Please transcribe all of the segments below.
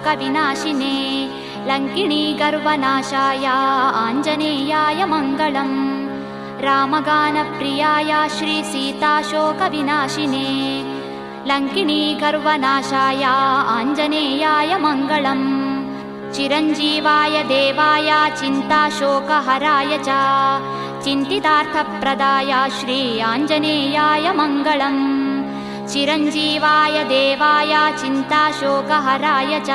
चिन्ताशोकविनाशिने लङ्किणी गर्वनाशाय आञ्जनेयाय मङ्गलम् रामगानप्रियाय श्रीसीताशोकविनाशिने लङ्किणी गर्वनाशाय आञ्जनेयाय मङ्गलम् चिरञ्जीवाय देवाय चिन्ताशोकहराय च चिन्तितार्थप्रदाय श्री आञ्जनेयाय मङ्गलम् चिरञ्जीवाय देवाय चिन्ताशोकहराय च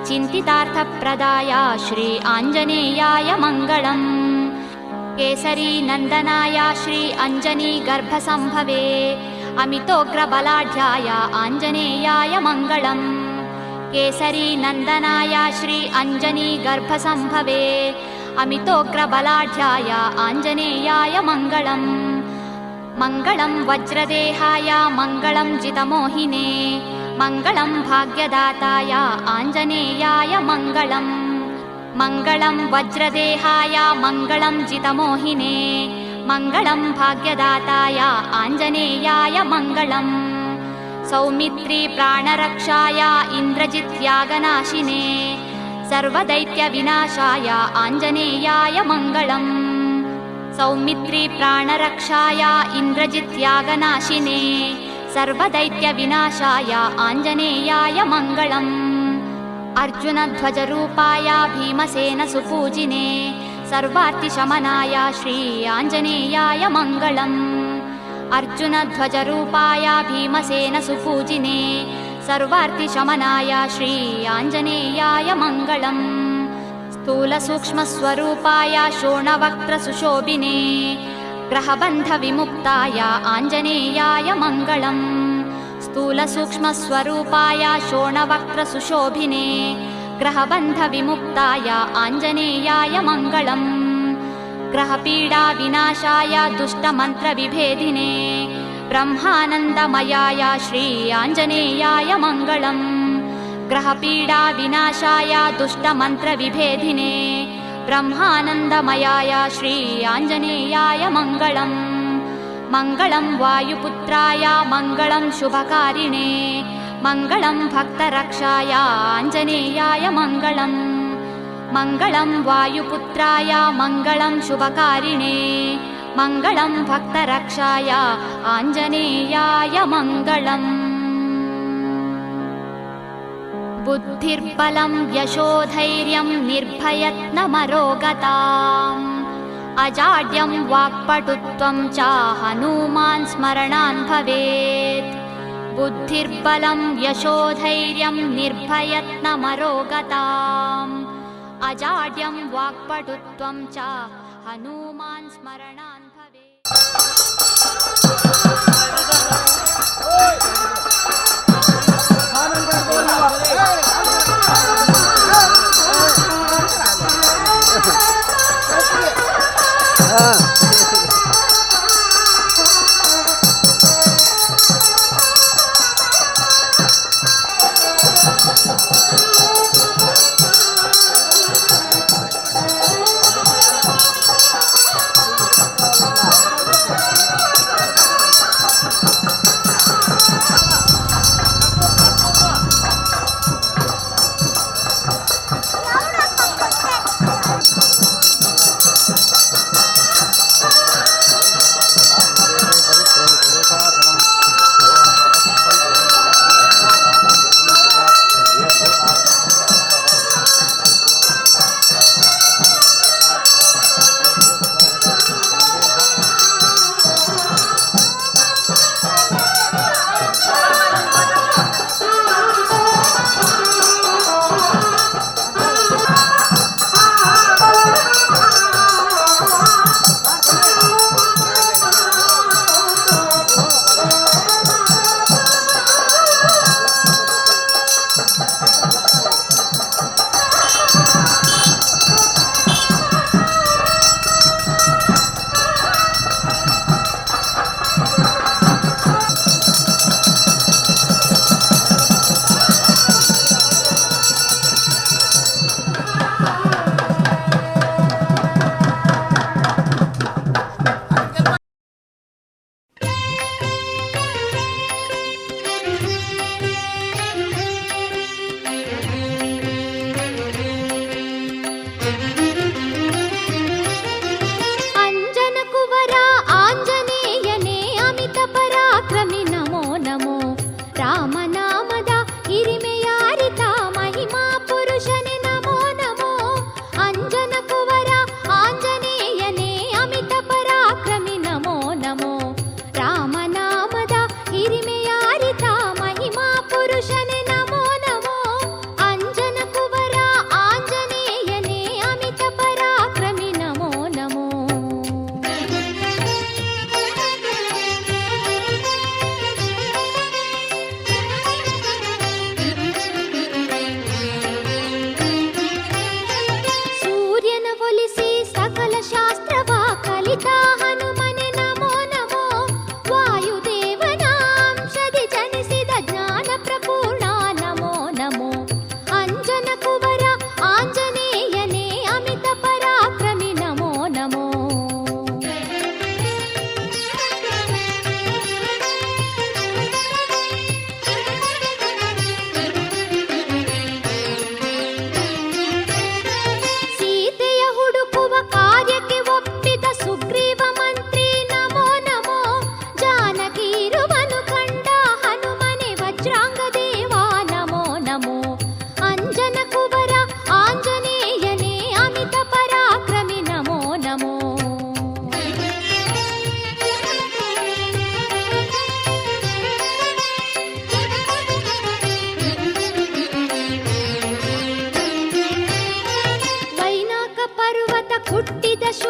चिन्तितार्थप्रदाय श्री आञ्जनेयाय मङ्गलम् केसरी नन्दनाय श्री अञ्जनी गर्भसम्भवे अमितोग्रबलाढ्याय आञ्जनेयाय मङ्गलम् केसरी नन्दनाय श्री अञ्जनी गर्भसम्भवे अमितोग्रबलाढ्याय आञ्जनेयाय मङ्गलम् मङ्गलं वज्रदेहाय मङ्गलं जितमोहिने मङ्गलं भाग्यदाताय आञ्जनेयाय मङ्गलम् मङ्गलं वज्रदेहाय मङ्गलं जितमोहिने मङ्गलं भाग्यदाताय आञ्जनेयाय मङ्गलम् सौमित्री प्राणरक्षाय इन्द्रजित्यागनाशिने सर्वदैत्यविनाशाय आञ्जनेयाय मङ्गलम् सौमित्री प्राणरक्षाय इन्द्रजित्यागनाशिने सर्वदैत्यविनाशाय आञ्जनेयाय मङ्गलम् अर्जुनध्वजरूपाय भीमसेनसुपूजिने सर्वार्तिशमनाय श्री आञ्जनेयाय मङ्गलम् अर्जुनध्वजरूपाय भीमसेनसुपूजिने सर्वार्तिशमनाय श्री आञ्जनेयाय मङ्गलम् स्थूलसूक्ष्मस्वरूपाय शोणवक्त्रसुशोभिने ग्रहबन्धविमुक्ताय आञ्जनेयाय मङ्गलम् स्थूलसूक्ष्मस्वरूपाय शोणवक्त्रसुशोभिने ग्रहबन्धविमुक्ताय आञ्जनेयाय मङ्गलम् ग्रहपीडाविनाशाय दुष्टमन्त्रविभेदिने ब्रह्मानन्दमयाय श्री आञ्जनेयाय मङ्गलम् ग्रहपीडाविनाशाय दुष्टमन्त्रविभेदिने ब्रह्मानन्दमयाय श्री आञ्जनेयाय मङ्गलम् मङ्गलं वायुपुत्राय मङ्गलं शुभकारिणे मङ्गलं भक्तरक्षाय आञ्जनेयाय मङ्गलम् मङ्गलं वायुपुत्राय मङ्गलं शुभकारिणे मङ्गलं भक्तरक्षाय आञ्जनेयाय मङ्गलम् बुद्धिर्बलं यशोधैर्यं निर्भयत्नमरोगताम् अजाड्यं वाक्पटुत्वं च हनूमान् स्मरणान् भवेत् बुद्धिर्बलं यशोधैर्यं निर्भयत्नमरोगताम् अजाड्यं वाक्पटुत्वं च हनूमान् स्मरणान् भवेत्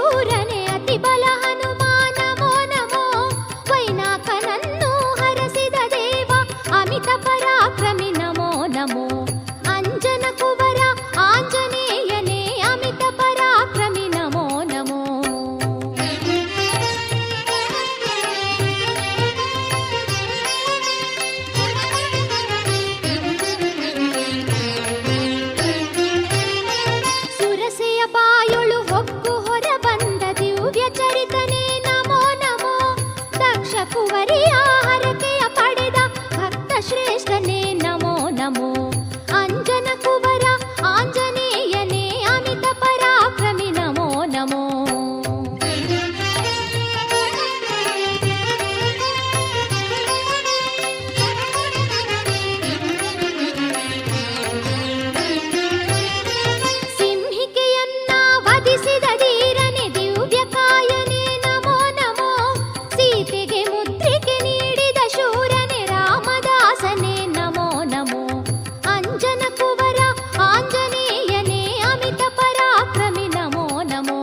ಶೂರನೆ ಅತಿ ಬಲ ಹನುಮಾನ ನಮೋ ನಮೋ. ವೈನಾಕನನ್ನು ಹರಸಿದ ದೇವ ಅಮಿತ ಪರಾಕ್ರಮಿ ನಮೋ ನಮೋ. ಅಂಜನ ಕುವರ ಆಂಜನೇಯನೇ ಅಮಿತ ಪರಾಕ್ರಮಿ ನಮೋ ನಮೋ. ಸುರಸೆಯ ಬಾಯೊಳು ಹೊಕ್ಕು ಹೊರ ಬಂದ ದಿವ್ಯ ಚರಿತನೇ ನಮೋ ನಮೋ. ದಕ್ಷ ಕುವರಿಯ ಹರಕೆಯ ಪಡೆದ ಭಕ್ತ ಶ್ರೇಷ್ಠನೇ ನಮೋ ನಮೋ. ಅಂಜನ ಕುವರ ಆಂಜನೇಯನೇ ಅಮಿತ ಪರಾಕ್ರಮಿ ನಮೋ ನಮೋ. ಸಿಂಹಿಕೆಯನ್ನ ವಧಿಸಿದ ಧೀರನೆ ದಿವ್ಯ ಕಾಯನೇ ನಮೋ ನಮೋ. ಸೀತೆಗೆ ಮುದ್ರಿಕೆ ನೀಡಿದ ಶೂರನೆ ರಾಮದಾಸನೇ ನಮೋ ನಮೋ. ಅಂಜನ ಕುವರ ಆಂಜನೇಯನೇ ಅಮಿತ ಪರಾಕ್ರಮಿ ನಮೋ ನಮೋ.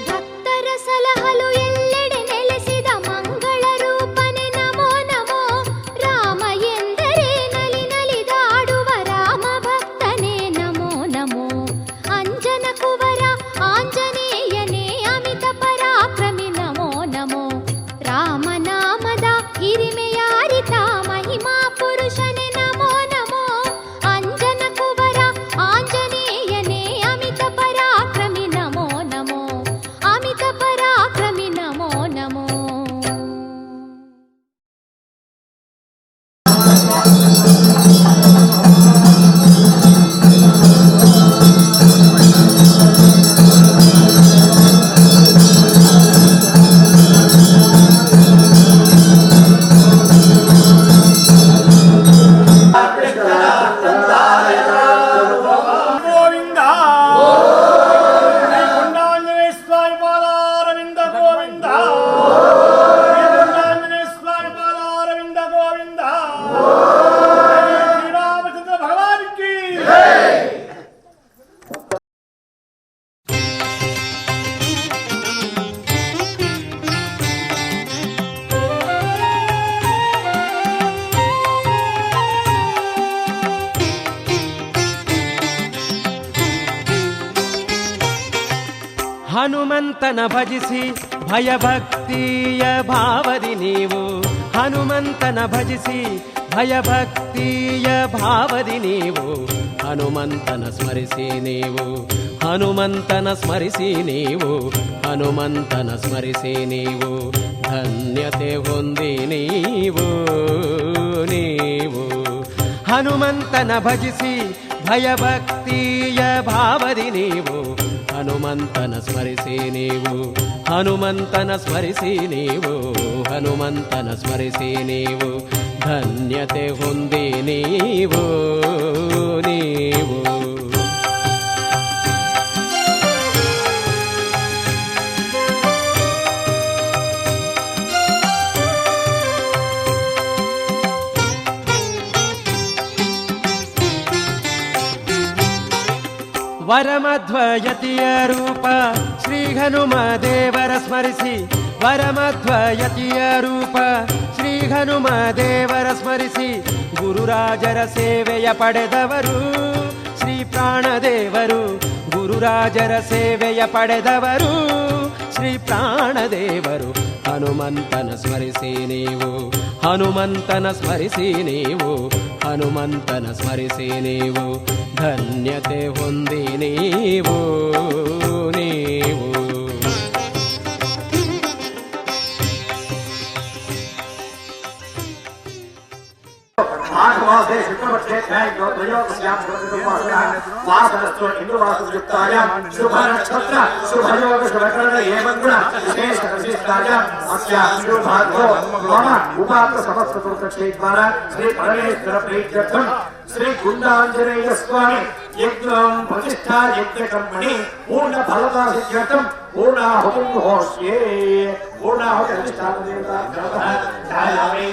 ಭಕ್ತರ ಸಲಹಲು ಎಲ್ಲೆಡೆ ನೆಲೆಸಿದ ಮಂಗಳ ರೂಪನೆ ನಮೋ ನಮೋ. ರಾಮ ಎಂದರೆ ನಲಿ ನಲಿದಾಡುವ ರಾಮ ಭಕ್ತನೇ ನಮೋ ನಮೋ. ಅಂಜನ ಕುವರ ಆಂಜನೇಯನೇ ಅಮಿತ ಪರಾಕ್ರಮಿ ನಮೋ ನಮೋ. ರಾಮನಾಮದ ಹಿರಿಮೆಯಾರಿತ ಮಹಿಮಾ ಪುರುಷನೇ ನಮೋ ನಮೋ. ಅಂಜನ ಕುವರ ಆಂಜನೇಯನೇ ಅಮಿತ ಪರಾಕ್ರಮಿ ನಮೋ ನಮೋ. ಅಮಿತ ಪರಾಕ್ರಮಿ ನಮೋ ನಮೋ. ಗೋವಿಂದ ಶ್ರೀ ಸ್ವಾಮಿ ಪಾದಾರವಿಂದ ಗೋವಿಂದ. ಸ್ವಾಮಿ ಪಾದಾರವಿಂದ ಗೋವಿಂದ. ಶ್ರೀರಾಮಚಂದ್ರ ಭಗವಾನ್ ಕಿ ಹನುಮಂತನ ಭಜಿಸಿ ಭಯಭಕ್ತಿಯ ಭಾವದಿ ನೀವು. ಹನುಮಂತನ ಭಜಿಸಿ ಭಯಭಕ್ತಿಯ ಭಾವದಿ ನೀವು. ಹನುಮಂತನ ಸ್ಮರಿಸಿ ನೀವು. ಹನುಮಂತನ ಸ್ಮರಿಸಿ ನೀವು. ಹನುಮಂತನ ಸ್ಮರಿಸಿ ನೀವು. ಧನ್ಯತೆ ಹೊಂದಿ ನೀವು. ಹನುಮಂತನ ಭಜಿಸಿ ಭಯಭಕ್ತಿಯ ಭಾವದಿ ನೀವು. ಹನುಮಂತನ ಸ್ಮರಿಸಿ ನೀವು. ಹನುಮಂತನ ಸ್ಮರಿಸಿ ನೀವು. ಹನುಮಂತನ ಸ್ಮರಿಸಿ ನೀವು. ಧನ್ಯತೆ ಹೊಂದಿ ನೀವು. ವರಮಧ್ವಯತಿಯ ರೂಪ ಶ್ರೀ ಹನುಮ ದೇವರ ಸ್ಮರಿಸಿ. ವರಮಧ್ವಯತಿಯ ರೂಪ ಶ್ರೀ ಹನುಮ ದೇವರ ಸ್ಮರಿಸಿ. ಗುರುರಾಜರ ಸೇವೆಯ ಪಡೆದವರು ಶ್ರೀ ಪ್ರಾಣದೇವರು. ಗುರುರಾಜರ ಸೇವೆಯ ಪಡೆದವರು ಶ್ರೀ ಪ್ರಾಣದೇವರು ಹನುಮಂತನ ಸ್ಮರಿಸಿ ನೀವು ಹನುಮಂತನ ಸ್ಮರಿಸಿ ನೀವು ಹನುಮಂತನ ಸ್ಮರಿಸಿ ನೀವು ಧನ್ಯತೆ ಹೊಂದಿ ನೀವು ನೀವು माघमासे शुक्लपक्षे वासरस्तु इंद्रवासुयुक्तायां शुभनक्षत्र शुभयोग शुभकर्ण एवं गुण विशेष विशिष्टायां अस्यां शुभार्गो मम उपात्र समस्त सुरक्षेद्वारा श्री परमेश्वर प्रीत्यर्थं श्री गुंडांजनेय स्वामी यज्ञं प्रतिष्ठा यज्ञ कर्मणि पूर्ण फलदा सिद्ध्यर्थं पूर्णाहुतिं होष्ये पूर्णाहुति अधिष्ठान देवता ध्यायामि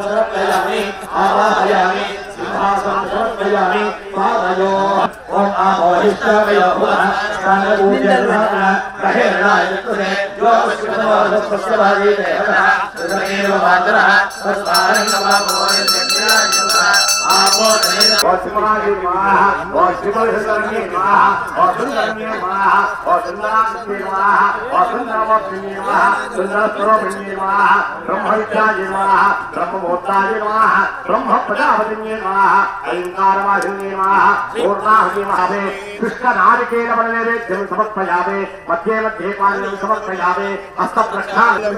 समर्पयामि आवाहयामि सिंहासनं समर्पयामि पादयो ओम आवाहिष्ठामय भुवः स्कन्दपूज्यर्हः रहेरणाय कृते योगस्कृतवादस्पश्यभागी देवः तदेव वादरः तस्मारङ्गवाभवयज्ञाय आपो देवः समर्पयामे मध्ये मध्ये पानीयं समर्पयामे हस्तप्रक्षालनं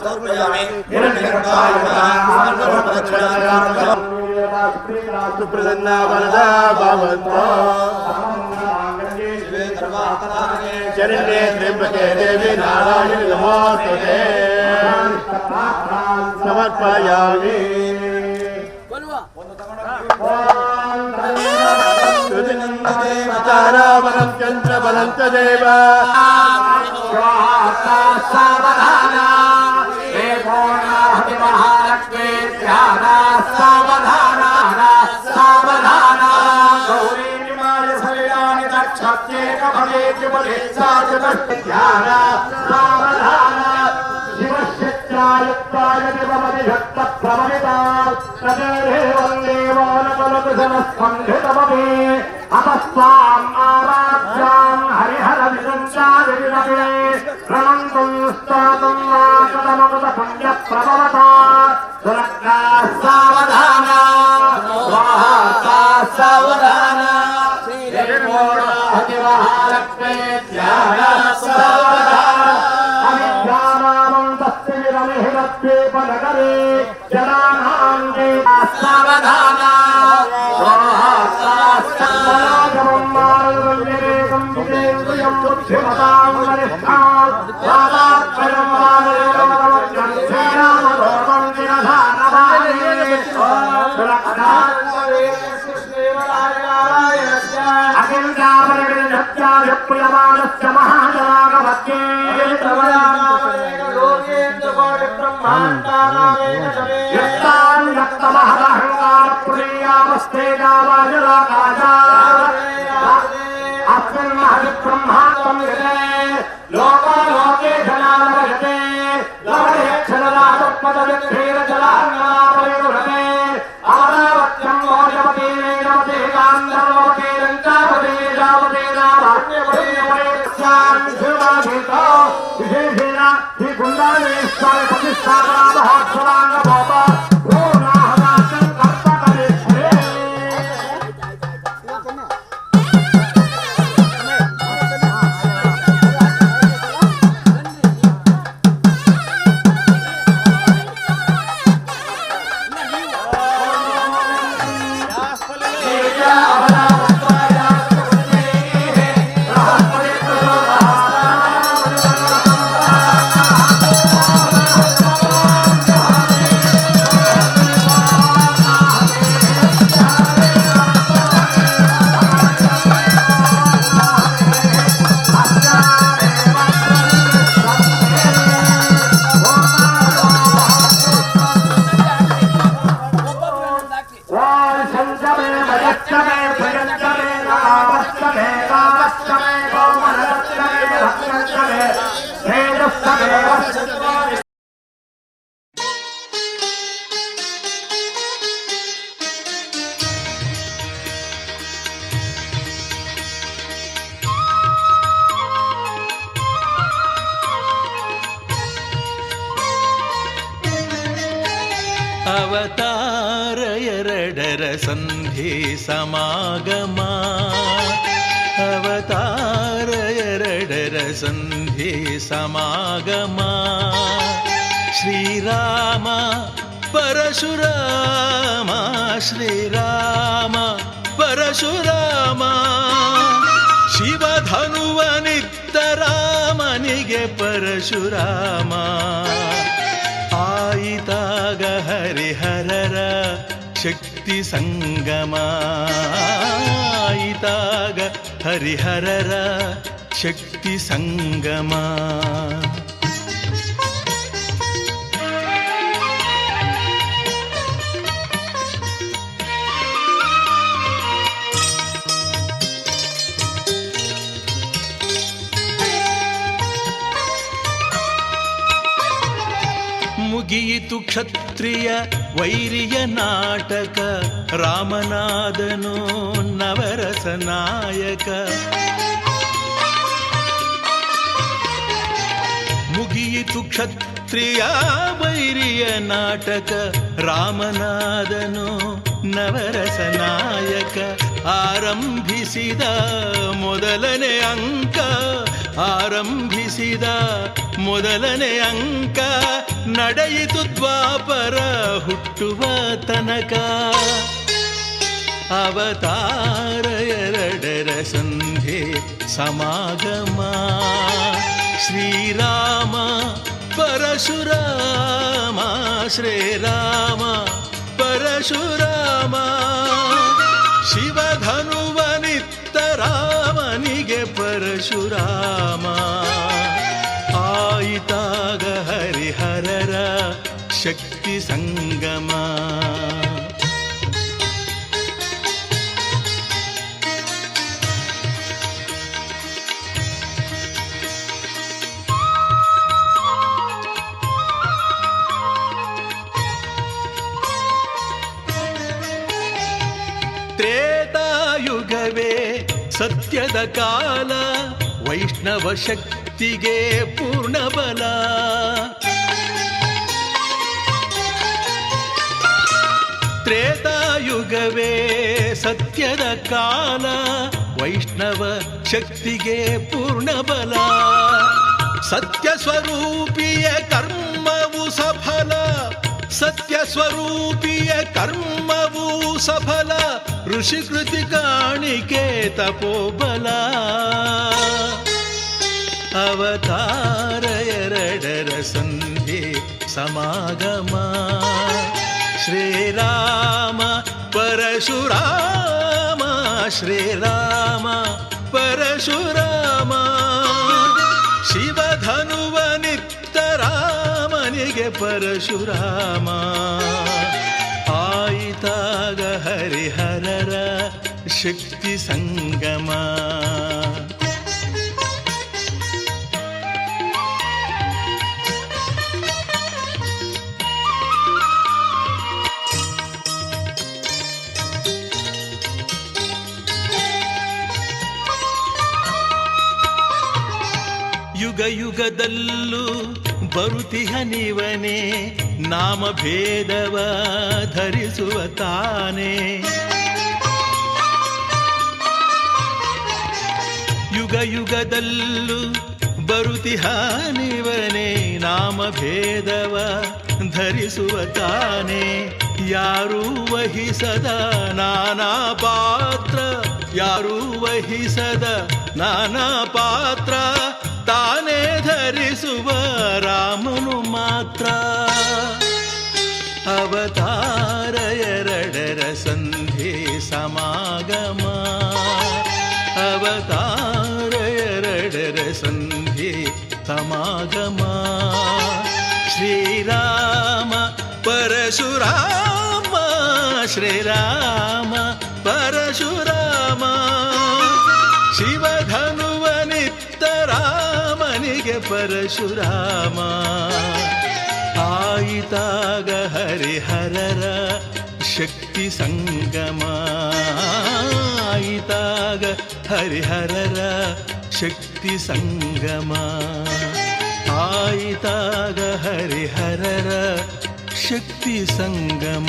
समर्पयामे सुप्रसन्ना वरदा भवन्तु शरण्ये त्र्यम्बके देवी नारायणि नमोस्तुते समर्पयामि ताराबलं चन्द्रबलं च देव सावधाना हे पूर्णाहुति महालक्ष्मी ध्याना सावधाना सावधाना गौरी निमाय सलिलानि दक्षत्येक भवेत् बले साचतुष्ट ध्याना सावधाना शिवश्चित्रायुक्ताय दिवमति भक्त प्रवहिता तदेवं देवानकलकुशलस्कन्धितमपि अपस्वाम् आराध्यां हरिहर विसञ्चारिणवे प्रणन्तुं स्तोतुं वा कदमकृतपुण्यप्रभवता सुरक्षा सावधाना स्वाहा सावधाना श्रीपूर्णाहुति महालक्ष्मी ध्याना सावधाना अविद्यानामन्तस्तिमिरमिहिरद्वीपनगरे जनानां देवा सावधाना स्वाहा मारुगञ्जरेकं विजेन्द्रियं बुद्धिमतां वरिष्ठात् वादात्मयं वादरेकमवज्ञं श्रीरामधर्मं विनधानवाणी अखिलजावरणिजत्याभिप्रियमाणस्य महाजनागमध्ये यत्तान् यत्तमहदहङ्कारप्रियामस्तेजावाजलाकाशा अस्मिन् महदिब्रह्माण्डं यते लोकालोके जनावयते लवणयक्षरराजपदविद्धेरजलाङ्गनापरिगुणते आरावत्यं मोजपते वेदवते गान्धर्ववते लङ्कावते जावते नाभाग्यवते शिवाधीतो विशेषेण श्री गुण्डालेश्वर प्रतिष्ठापना महोत्सवाङ्गभूत पूर्णाहुतार्थं कर्तकरिष्ये ಅವತಾರ ಎರಡರ ಸಂಧಿ ಸಮಾಗಮ ಅವತಾರ ಎರಡರ ಸಂಧಿ ಸಮಾಗಮ ಶ್ರೀರಾಮ ಪರಶುರಾಮ ಶ್ರೀರಾಮ ಪರಶುರಾಮ ಶಿವಧನುವನಿತ್ತ ರಾಮನಿಗೆ ಪರಶುರಾಮ ಆಯಿತಾಗ ಹರಿಹರರ ಶಕ್ತಿ ಸಂಗಮ ಆಯಿತಾಗ ಹರಿಹರರ ಶಕ್ತಿ ಸಂಗಮ ಮುಗಿಯಿತು ಕ್ಷತ್ರಿಯ ವೈರಿಯ ನಾಟಕ ರಾಮನಾದನು ನವರಸ ನಾಯಕ ಮುಗಿಯಿತು ಕ್ಷತ್ರಿಯ ವೈರಿಯ ನಾಟಕ ರಾಮನಾದನು ನವರಸ ನಾಯಕ ಆರಂಭಿಸಿದ ಮೊದಲನೇ ಅಂಕ ಆರಂಭಿಸಿದ ಮೊದಲನೇ ಅಂಕ ನಡೆಯಿತು ದ್ವಾಪರ ಹುಟ್ಟುವ ತನಕ ಅವತಾರ ಎರಡರ ಸಂಧಿ ಸಮಾಗಮ ಶ್ರೀರಾಮ ಪರಶುರಾಮ ಶ್ರೀರಾಮ ಪರಶುರಾಮ ಶಿವಧನುವನಿತ್ತ ರಾಮನಿಗೆ ಪರಶುರಾಮ ಆಯಿತಾಗ ಹರಿಹರರ ಶಕ್ತಿ ಸಂಗಮ ತ್ರೇತಾಯುಗವೇ ಸತ್ಯದ ಕಾಲ ವೈಷ್ಣವ ಶಕ್ತಿಗೆ ಪೂರ್ಣ ಬಲ ತ್ರೇತಾಯುಗವೇ ಸತ್ಯದ ಕಾಲ ವೈಷ್ಣವ ಶಕ್ತಿಗೆ ಪೂರ್ಣ ಬಲ ಸತ್ಯ ಸ್ವರೂಪಿಯ ಕರ್ಮವು ಸಫಲ ಸತ್ಯ ಸ್ವರೂಪಿಯ ಕರ್ಮವು ಸಫಲ ಋಷಿ ಕೃತಿ ಕಾಣಿಕೆ ತಪೋಬಲ ಅವತಾರ ಎರಡರ ಸಂಧಿ ಸಮಾಗಮ ಶ್ರೀರಾಮ ಪರಶುರಾಮ ಶ್ರೀರಾಮ ಪರಶುರಾಮ ಶಿವಧನುವನಿತ್ತ ರಾಮನಿಗೆ ಪರಶುರಾಮ ಆಯಿತಾಗ ಹರಿಹರರ ಶಕ್ತಿ ಸಂಗಮ ಯುಗ ಯುಗದಲ್ಲೂ ಬರುತಿಹ ನೀವನೇ ನಾಮ ಭೇದವ ಧರಿಸುವ ತಾನೇ ಯುಗ ಯುಗದಲ್ಲೂ ಬರುತಿಹ ನೀವನೇ ನಾಮ ಭೇದವ ಧರಿಸುವ ತಾನೇ ಯಾರೂ ವಹಿಸದ ನಾನಾ ಪಾತ್ರ ಯಾರೂ ವಹಿಸದ ನಾನಾ ಪಾತ್ರ ತಾನೇ ಧರಿಸುವ ರಾಮನು ಮಾತ್ರ ಅವತಾರ ಎರಡರ ಸಂಧಿ ಸಮಾಗಮ ಅವತಾರ ಎರಡರ ಸಂಧಿ ಸಮಾಗಮ ಶ್ರೀರಾಮ ಪರಶುರಾಮ ಶ್ರೀರಾಮ ಪರಶುರಾಮ ಶಿವಧನುವನಿತ್ತ ರಾಮನಿಗೆ ಪರಶುರಾಮ ಆಯಿತಾಗ ಹರಿಹರರ ಶಕ್ತಿ ಸಂಗಮ ಆಯಿತಾಗ ಹರಿಹರರ ಶಕ್ತಿ ಸಂಗಮ ಆಯಿತಾಗ ಹರಿಹರರ ಶಕ್ತಿ ಸಂಗಮ.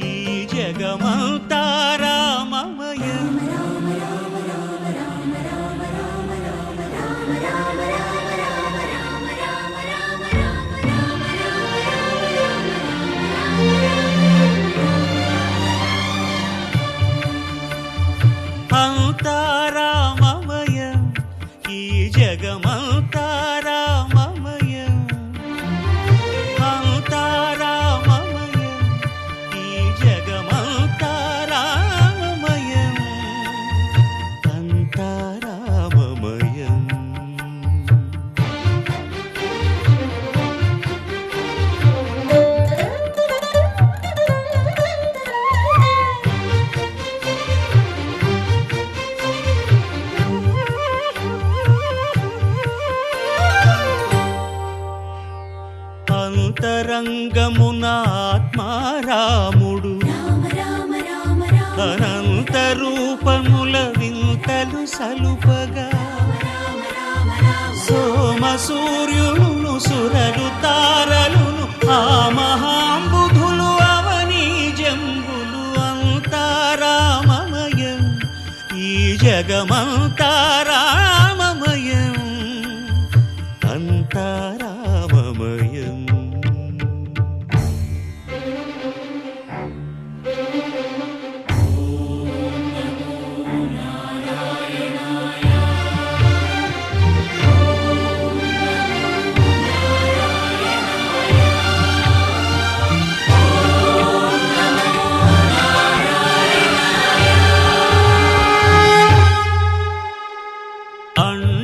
ఈ జగమంతా రామమయం. అంతా రామమయం. ఈ జగమంతా రామమయం. అంతా రామమయం. ఈ జగమంతా రామమయం. అంతా రామమయం. అంతరంగమున ఆత్మారాముడు అనంత రూపముల వింతలు సలుపగా సోమ సూర్యులను సురలు తారలును ఆ మహాంబుధులు అవనీ జంబులు అంతా రామమయం. ఈ జగమంతా రామమయం. అంతా రామమయం.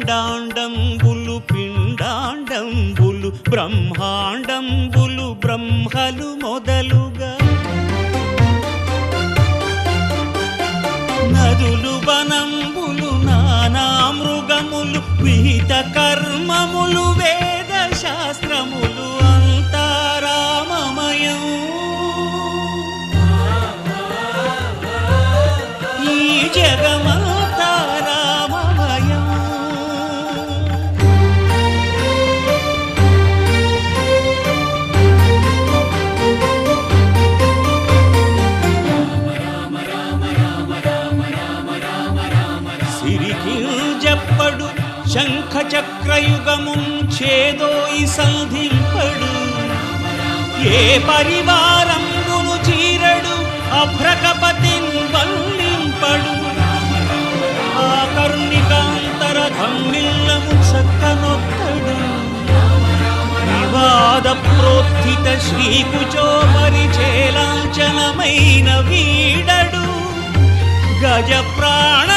అండాండంబులు పిండాండంబులు బ్రహ్మాండంబులు బ్రహ్మలు మొదలుగా నదులు వనంబులు నానా మృగములు విహిత కర్మములు వేద శాస్త్రములు అంతా రామమయం. ఈ జగమంతా రామమయం. సిరికింజప్పడు శంఖ చక్రయుగముంచేదోయి సంధింపడు ఏ పరివారంబును చీరడు అభ్రకపతిన్ వల్లింపడు ఆ కర్ణికాంతర ధమ్మిల్లము చక్కనొక్కడు వివాద ప్రోత్థిత శ్రీకుచో పరిచేలాంఛనమైన వీడడు గజ ప్రాణావనోత్సాహియై.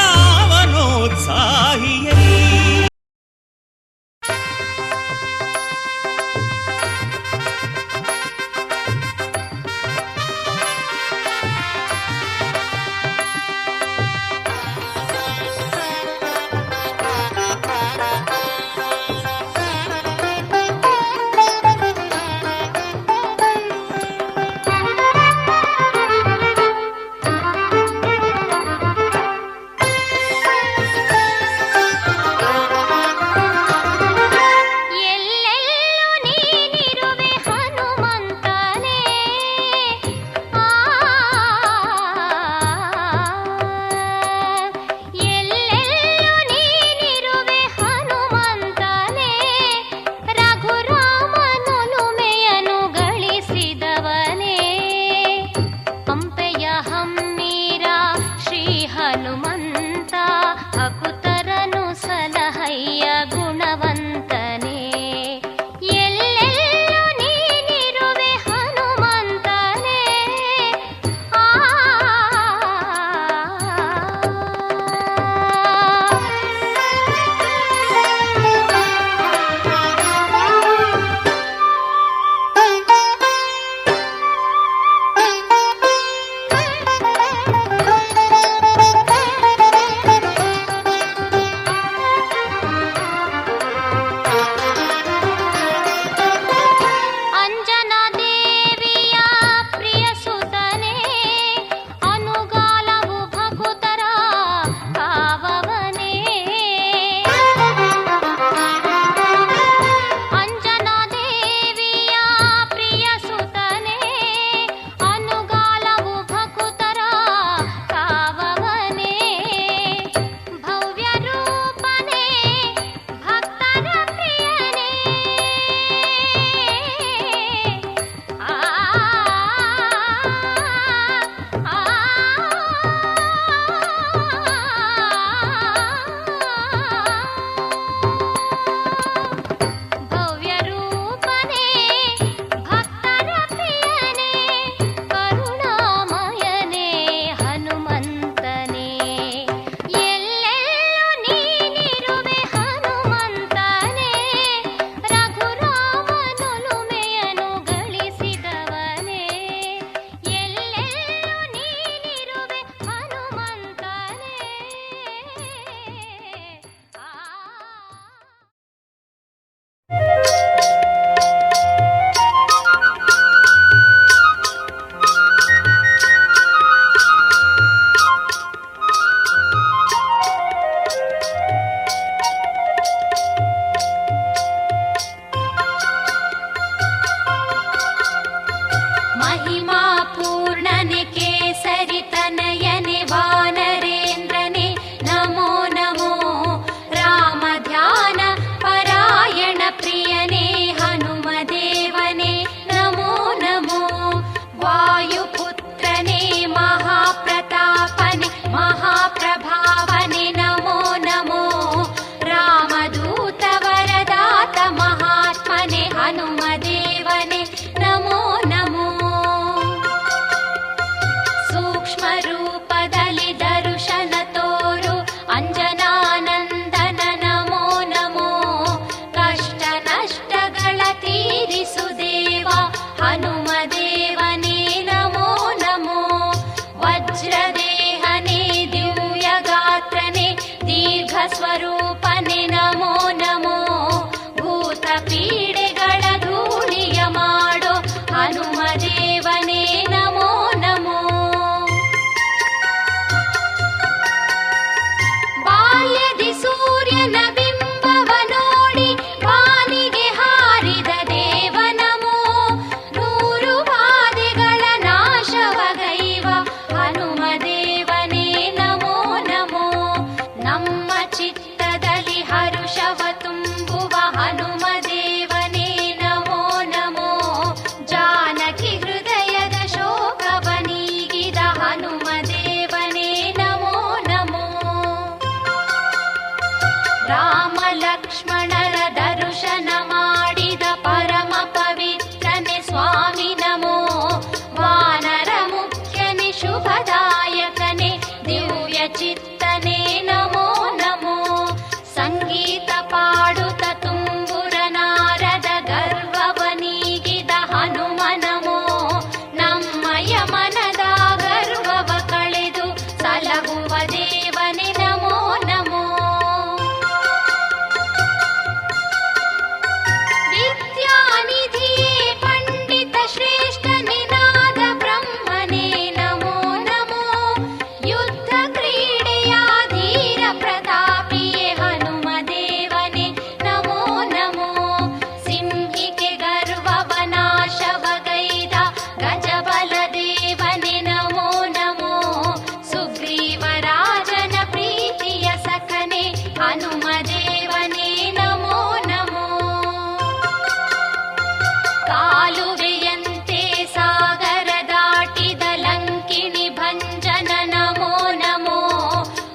ಕಾಲುವೆಯಂತೆ ಸಾಗರ ದಾಟಿದ ಲಂಕಿಣಿ ಭಂಜನ ನಮೋ ನಮೋ.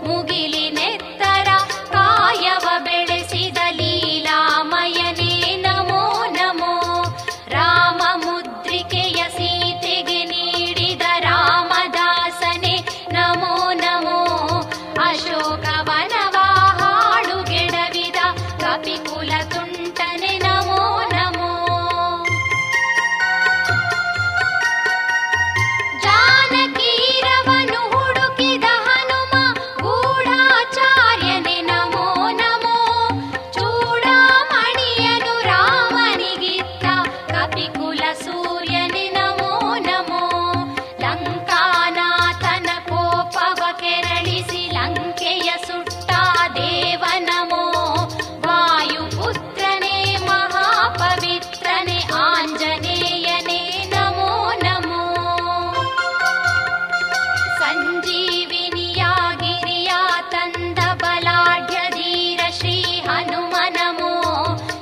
ಮುಗಿಲಿನೆತ್ತರ ಕಾಯವ ಬೆಳೆಸಿದ ಲೀಲಾಮಯನೇ ನಮೋ ನಮೋ. ರಾಮ ಮುದ್ರಿಕೆಯ ಸೀತೆಗೆ ನೀಡಿದ ರಾಮದಾಸನೇ ನಮೋ ನಮೋ. ಅಶೋಕವನವ ಹಾಡುಗೆಡವಿದ ಕಪಿಕುಲ ತುಂಟನೆ ನಮೋ ನಮೋ. ಜಾನಕೀರವನು ಹುಡುಕಿದ ಹನುಮ ಗೂಢಾಚಾರ್ಯನೆ ನಮೋ ನಮೋ. ಚೂಡಾಮಣಿಯನು ರಾಮನಿಗಿತ್ತ ಕಪಿಕುಲ ಸೂರ್ಯನೆ ನಮೋ ನಮೋ. ಲಂಕಾನಾಥನ ಕೋಪವ ಕೆರಳಿಸಿ ಲಂಕೆಯ ಸುಟ್ಟ ದೇವ ನಮೋ. ವಾಯುಪುತ್ರನೇ ಮಹಾಪವಿತ್ರನೇ ಆಂಜನೇಯನೇ ನಮೋ ನಮೋ. ಸಂಜೀವಿನಿಯ ಗಿರಿಯ ತಂದ ಬಲಾಢ್ಯ ಧೀರ ಶ್ರೀ ಹನುಮ ನಮೋ.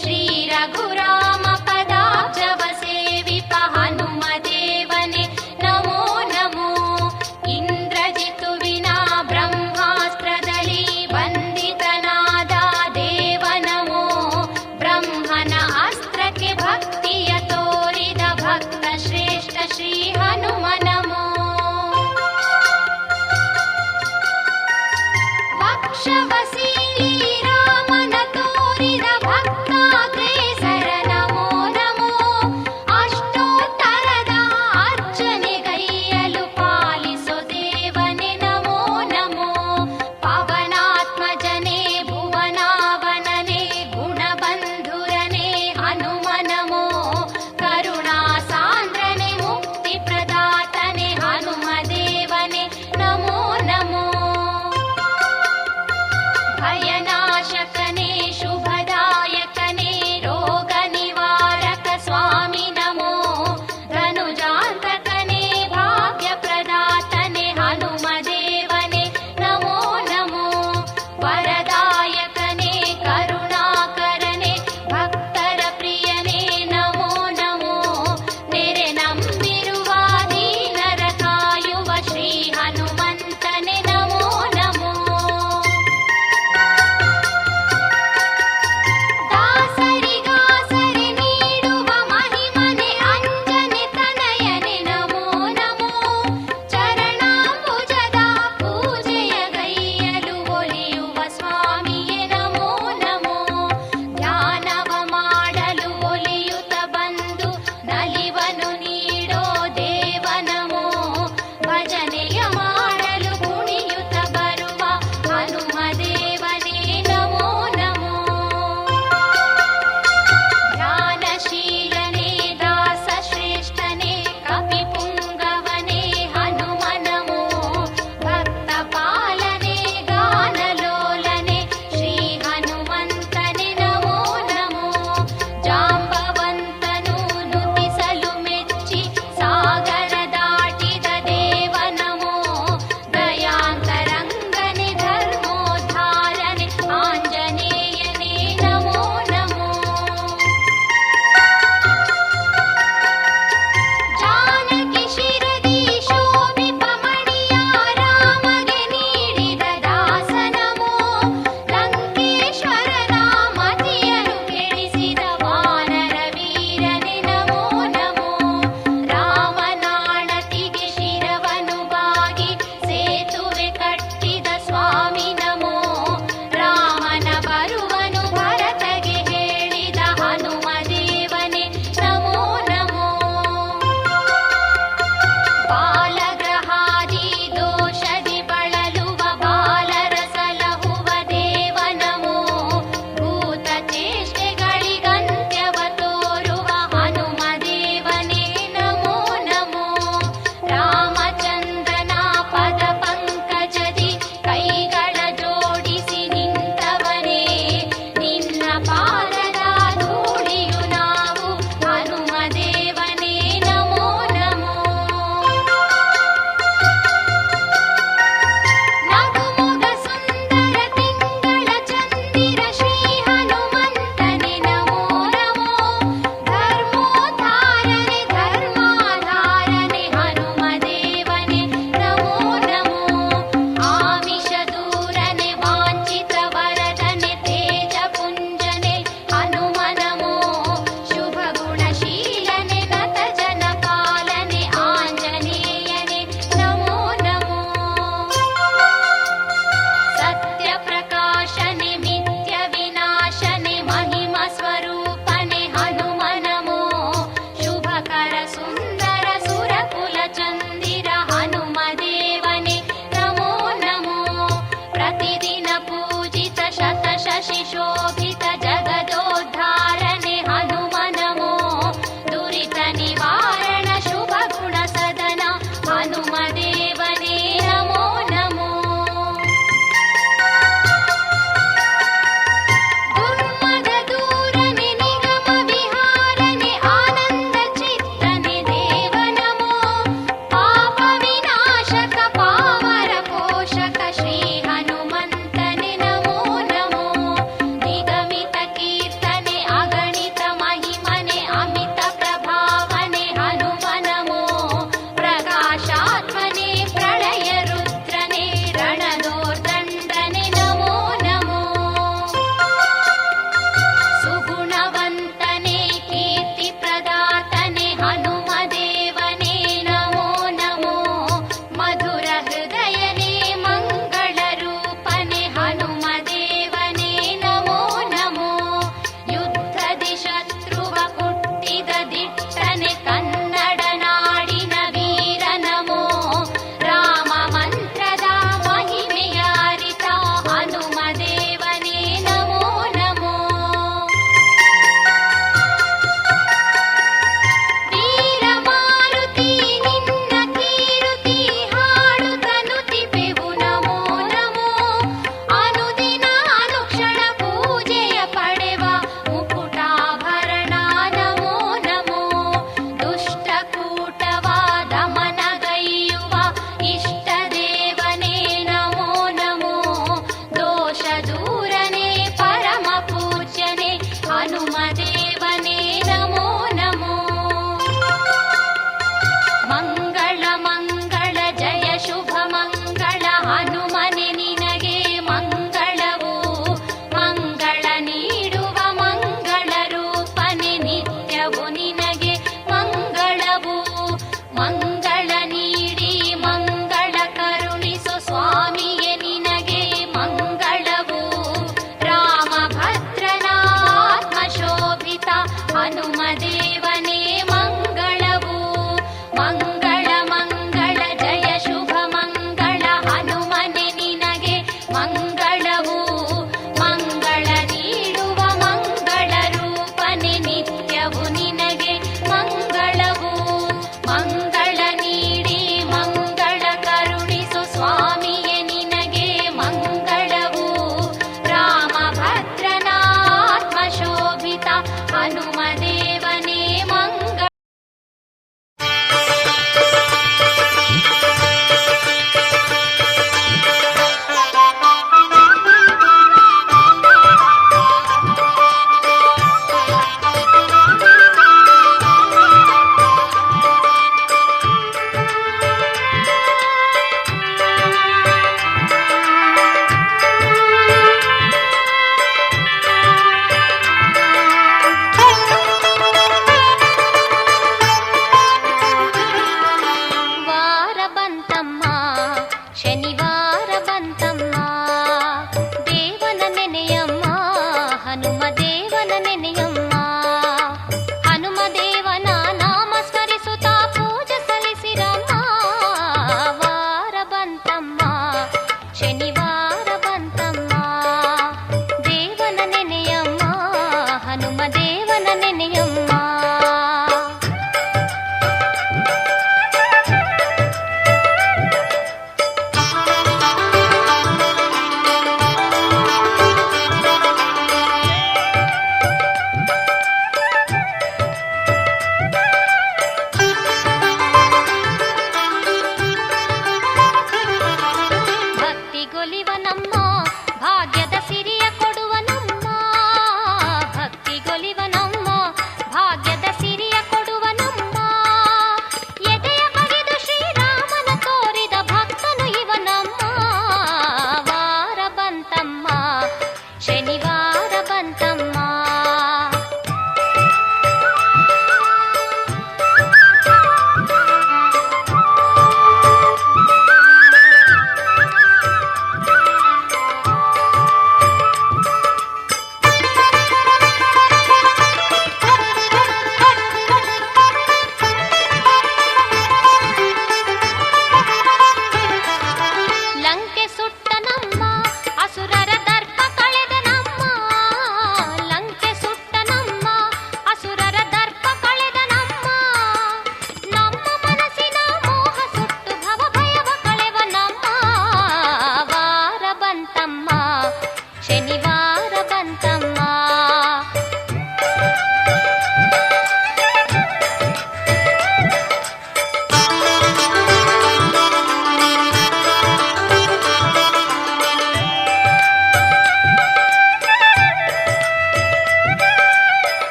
ಶ್ರೀ ರಘುರಾಮ ಪದಾಬ್ಜವ ಸೇವಿಪ ಹನುಮ ದೇವನೇ ನಮೋ ನಮೋ. ಇಂದ್ರಜಿತುವಿನ ಬ್ರಹ್ಮಾಸ್ತ್ರದಲ್ಲಿ ಬಂಧಿತನಾದ ದೇವ ನಮೋ. ಬ್ರಹ್ಮನ ಅಸ್ತ್ರಕ್ಕೆ ಭಕ್ತಿಯ ತೋರಿದ ಭಕ್ತ ಶ್ರೇಷ್ಠ ಶ್ರೀ ಹನುಮ ನಮೋ. ವಕ್ಷವಸೀಲಿ ರಾಮನ ತೋರಿದ ಭಕ್ತಾಗ್ರೇಸರ ನಮೋ ನಮೋ. ಅಷ್ಟೋತ್ತರದ ಅರ್ಚನೆಗೈಯಲು ಪಾಲಿಸೋ ದೇವನೇ ನಮೋ ನಮೋ. ಪವನಾತ್ಮಜನೇ ಭುವನಾವನನೇ ಗುಣಬಂಧುರನೇ ಹನುಮ ನಮೋ. ಕರುಣಾ ಸಾಂದ್ರನೇ ಮುಕ್ತಿ ಪ್ರದಾತ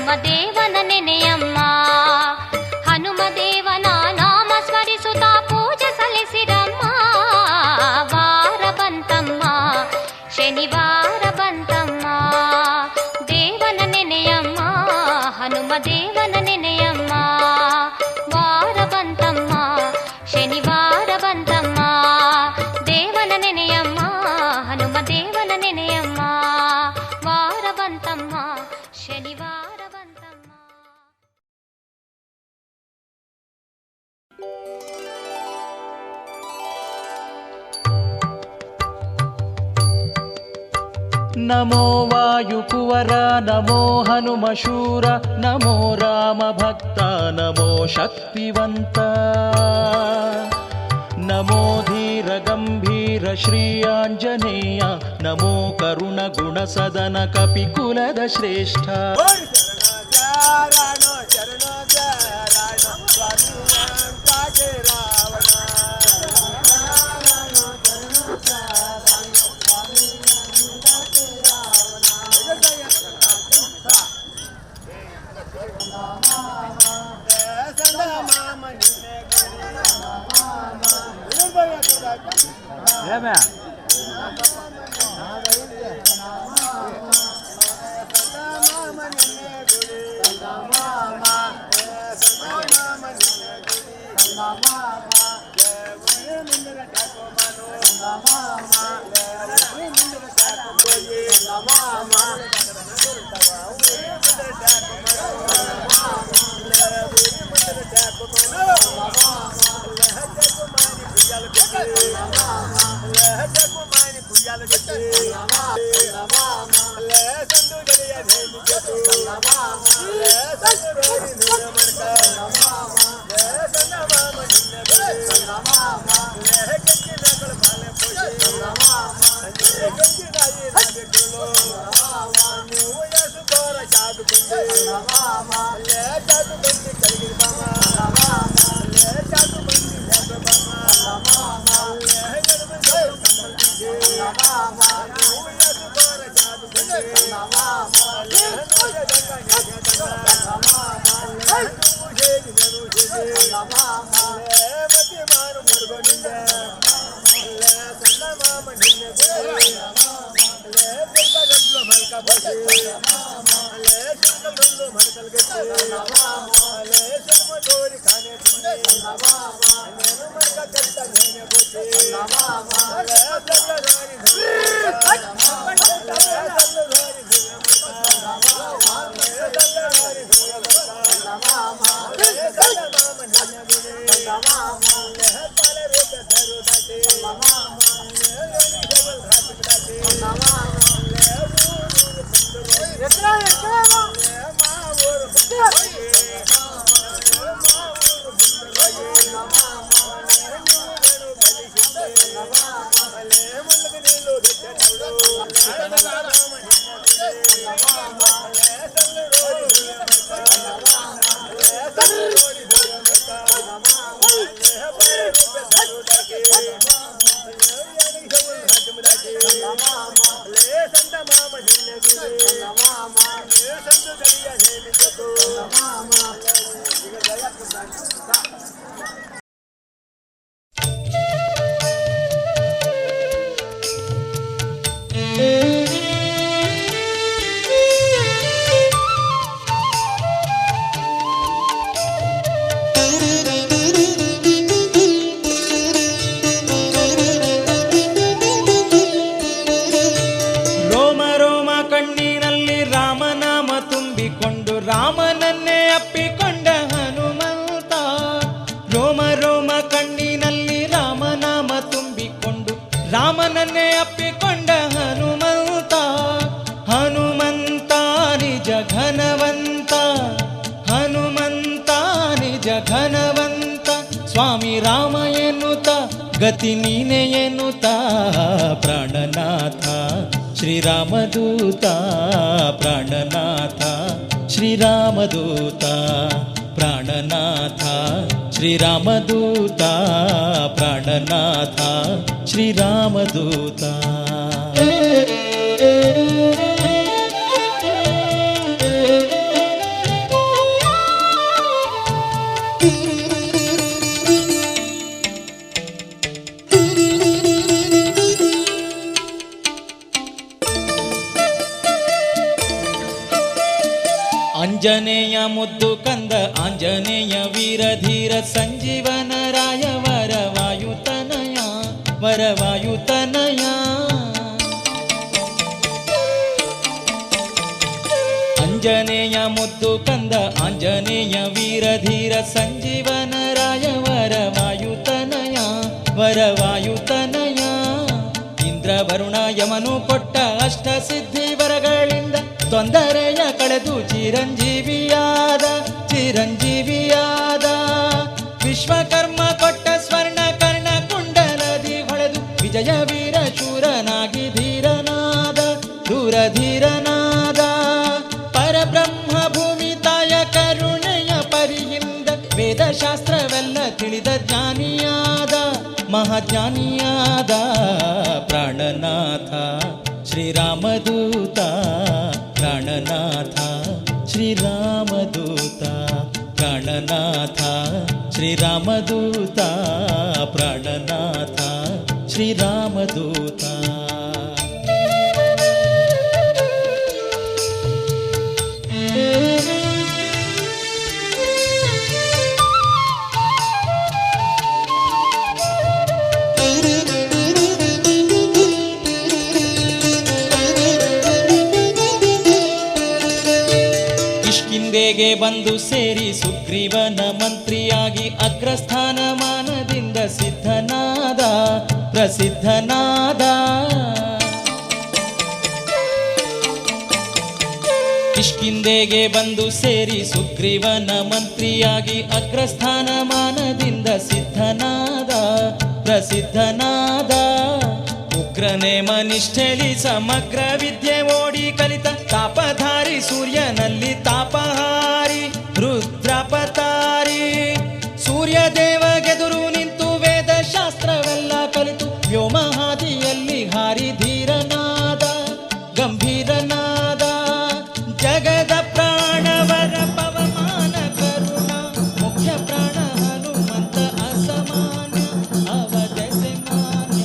ಹನುಮದೇವನ ನೆನೆಯಮ್ಮ. ಹನುಮದೇವನ ನಾಮ ಸ್ಮರಿಸುತ್ತಾ ಪೂಜೆ ಸಲ್ಲಿಸಿರಮ್ಮ. ವಾರ ಬಂತಮ್ಮ, ಶನಿವಾರ ಬಂತಮ್ಮ. ದೇವನ ನೆನೆಯಮ್ಮ, ಹನುಮದೇವನ ನೆನೆಯಮ್ಮ. ವಾರ ಬಂತಮ್ಮ, ಶನಿವಾರ ಬಂತಮ್ಮ. ದೇವನ ನೆನೆಯಮ್ಮ, ಹನುಮದೇವನ ನೆನೆಯಮ್ಮ. ವಾರ ಬಂತಮ್ಮ, ಶನಿವಾರ ಬಂತಮ್ಮ. ನಮೋ ವಾಯುಕುವರ ನಮೋ ಹನುಮಶೂರ ನಮೋ ರಾಮ ಭಕ್ತ ನಮೋ ಶಕ್ತಿವಂತ ನಮೋ ಧೀರ ಗಂಭೀರ ಶ್ರೀ ಆಂಜನೇಯ ನಮೋ ಕರುಣ ಗುಣ ಸದನ ಕಪಿಕುಲದ ಶ್ರೇಷ್ಠ. ರಾಮನನ್ನೇ ಅಪ್ಪಿಕೊಂಡ ಹನುಮಂತ, ಹನುಮಂತ ನಿಜ ಘನವಂತ, ಹನುಮಂತ ನಿಜ ಘನವಂತ. ಸ್ವಾಮಿ ರಾಮ ಎನ್ನುತ್ತ ಗತಿ ನೀನೆ ಎನ್ನುತ್ತ ಪ್ರಾಣನಾಥ ಶ್ರೀರಾಮದೂತ, ಪ್ರಾಣನಾಥ ಶ್ರೀರಾಮದೂತ, ಪ್ರಾಣನಾಥ ಶ್ರೀರಾಮದೂತ, ಪ್ರಾಣನಾಥ ಶ್ರೀರಾಮದೂತ. ಅಂಜನೇಯ ಮುದ್ದು ಕಂದ ಆಂಜನೇಯ ವೀರಧೀರ ಸಂಜೀವನ ರಾಯ ವರವಾಯುತನಯ ವರವಾಯುತನಯ. ಅಂಜನೇಯ ಮುದ್ದು ಕಂದ ಆಂಜನೇಯ ವೀರಧೀರ ಸಂಜೀವನ ರಾಯ ವರವಾಯುತನಯ ವರವಾಯುತನಯ. ಇಂದ್ರ ವರುಣ ಯಮನು ಕೊಟ್ಟ ಅಷ್ಟ ಸಿದ್ಧಿ ವರಗಳಿಂದ ತೊಂದರೆಯ ಕಳೆದು ಚಿರಂಜೀವಿಯಾದ ಚಿರಂಜೀವಿಯಾದ. ವಿಶ್ವಕರ್ಮ ಕೊಟ್ಟ ಸ್ವರ್ಣ ಕರ್ಣ ಕುಂಡಲದಿ ಹೊಳೆದು ವಿಜಯ ವೀರ ಶೂರನಾಗಿ ಧೀರನಾದ ದೂರಧೀರನಾದ. ಪರಬ್ರಹ್ಮ ಭೂಮಿ ತಾಯ ಕರುಣೆಯ ಪರಿಯಿಂದ ವೇದಶಾಸ್ತ್ರವೆಲ್ಲ ತಿಳಿದ ಜ್ಞಾನಿಯಾದ ಮಹಾಜ್ಞಾನಿಯಾದ. ಪ್ರಾಣನಾಥ ಶ್ರೀರಾಮದೂತ ಪ್ರಾಣನಾಥ ಶ್ರೀರಾಮದೂತ ಪ್ರಾಣನಾಥ ಶ್ರೀರಾಮದೂತ ಪ್ರಾಣನಾಥ ಶ್ರೀರಾಮದೂತ. ಕಿಷ್ಕಿಂಧೆಗೆ ಬಂದು ಸೇರಿ ಸುಗ್ರೀವನ ಮಂತ್ರಿಯಾಗಿ ಅಗ್ರಸ್ಥಾನಮಾನದಿಂದ ಸಿದ್ಧನಾದ ಪ್ರಸಿದ್ಧನಾದ. ಕಿಷ್ಕಿಂಧೆಗೆ ಬಂದು ಸೇರಿ ಸುಗ್ರೀವನ ಮಂತ್ರಿಯಾಗಿ ಅಗ್ರಸ್ಥಾನಮಾನದಿಂದ ಸಿದ್ಧನಾದ ಪ್ರಸಿದ್ಧನಾದ. ಉಗ್ರನೇಮ ನಿಷ್ಠೆಲಿ ಸಮಗ್ರ ವಿದ್ಯೆ ಓಡಿ ಕಲಿತ ತಾಪಧಾರಿ ಸೂರ್ಯನಲ್ಲಿ ತಾಪಹಾರಿ ರುದ್ರಪತಾರಿ. ಸೂರ್ಯ ದೇವಗೆದುರು ನಿಂತು ವೇದ ಶಾಸ್ತ್ರವೆಲ್ಲ ಕಲಿತು ವ್ಯೋಮಹಾದಿಯಲ್ಲಿ ಹಾರಿ ಧೀರನಾದ ಗಂಭೀರನಾದ. ಜಗದ ಪ್ರಾಣವರ ಪವಮಾನ ಕರುಣ ಮುಖ್ಯ ಪ್ರಾಣ ಹನುಮಂತ ಅಸಮಾನ್ಯ ಅವಧಸೆ ಮಾನ್ಯ.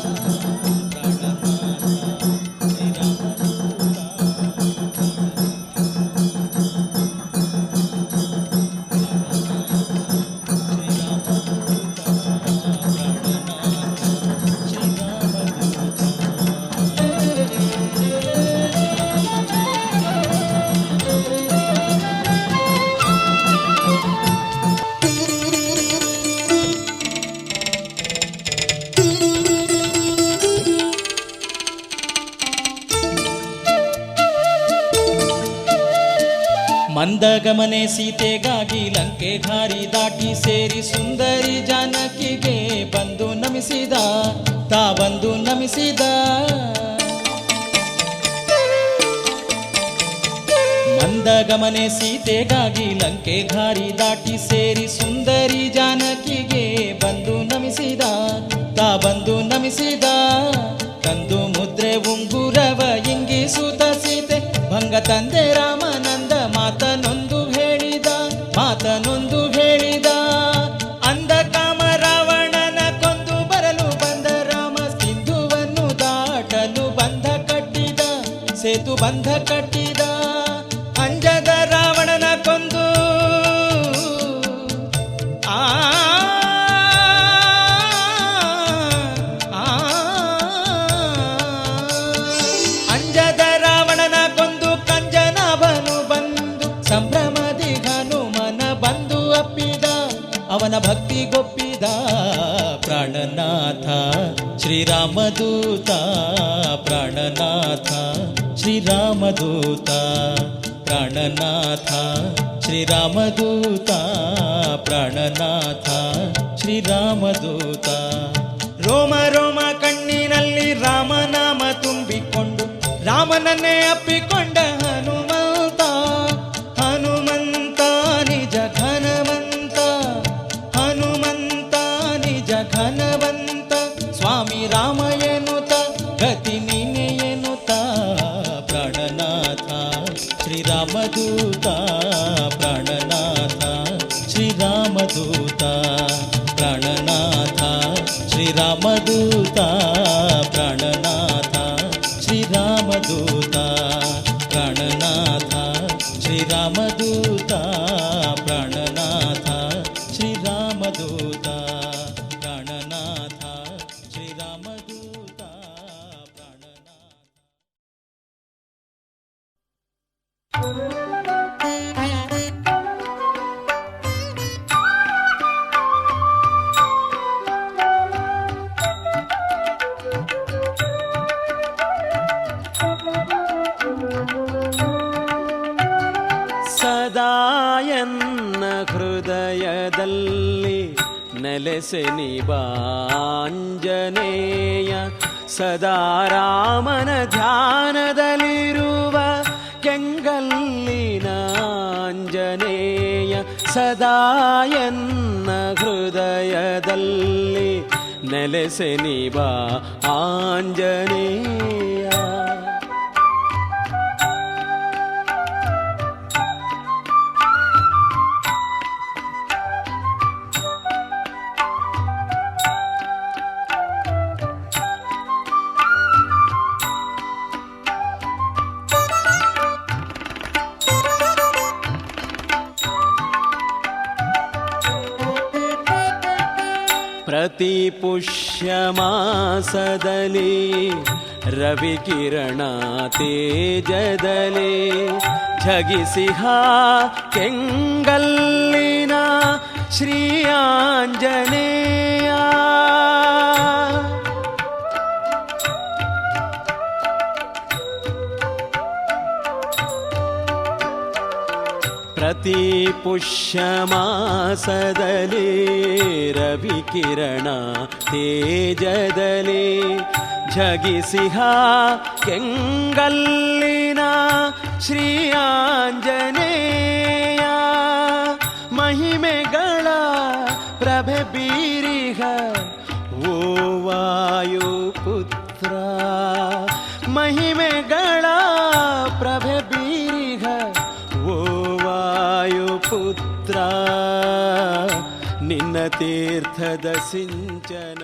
ಮಂದಗಮನೆ ಸೀತೆಗಾಗಿ ಲಂಕೆ ಧಾರಿ ದಾಟಿ ಸೇರಿ ಸುಂದರಿ ಜಾನಕಿಗೆ ಬಂದು ನಮಿಸಿದ ತಾ ಬಂದು ನಮಿಸಿದ. ಮಂದಗಮನೆ ಸೀತೆಗಾಗಿ ಲಂಕೆ ಧಾರಿ ದಾಟಿ ಸೇರಿ ಸುಂದರಿ ಜಾನಕಿಗೆ ಬಂದು ನಮಿಸಿದ ತಾ ಬಂದು ನಮಿಸಿದ. ತಂದು ಮುದ್ರೆ ಉಂಗುರವ ಇಂಗಿಸುತ್ತ ಸೀತೆ ಭಂಗ ತಂದೆ ರಾಮನಂದ ಮಾತನೊಂದು ಹೇಳಿದ ಮಾತನೊಂದು ಹೇಳಿದ. ಅಂದ ಕಾಮ ರಾವಣನ ಕೊಂದು ಬರಲು ಬಂದ ರಾಮ ಸಿಂಧುವನ್ನು ದಾಟಲು ಬಂಧ ಕಟ್ಟಿದ ಸೇತು ಬಂಧ ಕಟ್ಟಿದ. ಅಂಜದ ರಾವಣನ ಕೊಂದು ಅಂಜದ ರಾವಣನ ಕೊಂದು ಕಂಜನಾಭನು ಬಂದು ಸಂಭ್ರಮದಿ ಹನುಮನ ಬಂದು ಅಪ್ಪಿದ ಅವನ ಭಕ್ತಿಗೊಪ್ಪಿದ. ಪ್ರಾಣನಾಥ ಶ್ರೀರಾಮದೂತ ಪ್ರಾಣನಾಥ ಶ್ರೀರಾಮದೂತ ಪ್ರಾಣನಾಥ ಶ್ರೀರಾಮದೂತ ಪ್ರಾಣನಾಥ ಶ್ರೀರಾಮದೂತ. ರೋಮ ರೋಮ ಕಣ್ಣಿನಲ್ಲಿ ರಾಮನಾಮ ತುಂಬಿಕೊಂಡು ರಾಮನನ್ನೇ ಅಪ್ಪಿಕೊಂಡ ಹನುಮಂತ ಹನುಮಂತ ನಿಜ ಘನವಂತ ಹನುಮಂತ ನಿಜ ಘನವಂತ. ಸ್ವಾಮಿ ರಾಮ ಎನ್ನುತ್ತ ಗತಿ ನೀನೆ ಎನ್ನುತ್ತ ಪ್ರಾಣನಾಥ ಶ್ರೀರಾಮದೂತ ಪ್ರಾಣನಾಥ ಶ್ರೀರಾಮದೂತ ಪ್ರಾಣನಾಥ ಶ್ರೀರಾಮದೂತ ಪ್ರಾಣನಾಥ ಶ್ರೀರಾಮದೂತ ಪ್ರಾಣನಾಥ ಶ್ರೀರಾಮದೂತ ನೆಲೆಸೆನಿ ಬಾಂಜನೇಯ ಸದಾ ರಾಮನ ಧ್ಯಾನದಲ್ಲಿರುವ ಕೆಂಗಲ್ಲಿನ ಆಂಜನೇಯ ಸದಾ ಎನ್ನ ಹೃದಯದಲ್ಲಿ ನೆಲೆಸೆನಿ ಬಾ ಆಂಜನೇಯ. ಪ್ರತಿ ಪುಷ್ಯ ಮಾಸದಲ್ಲಿ ರವಿಕಿರಣ ತೇಜದಲ್ಲಿ ಝಗಿಸಿಹ ಕೆಂಗಲ್ಲಿನ ಶ್ರೀ ಆಂಜನೇಯ. ಪ್ರತಿ ಪುಷ್ಯ ಮಾಸದಲ್ಲಿ ರವಿಕಿರಣ ತೇಜದಲ್ಲಿ ಝಗಿಸಿಹ ಕೆಂಗಲ್ಲಿನ ಶ್ರೀ ಆಂಜನೇಯ. ಮಹಿಮೆಗಳ ಪ್ರಭೆ ಬೀರಿಹ ಓ ವಾಯುಪುತ್ರ, ಮಹಿಮೆಗಳ ಪ್ರಭೆ ಬೀರಿಹ ಓ ವಾಯುಪುತ್ರ, ನಿನ್ನ ತೀರ್ಥದ ಸಿಂಚನ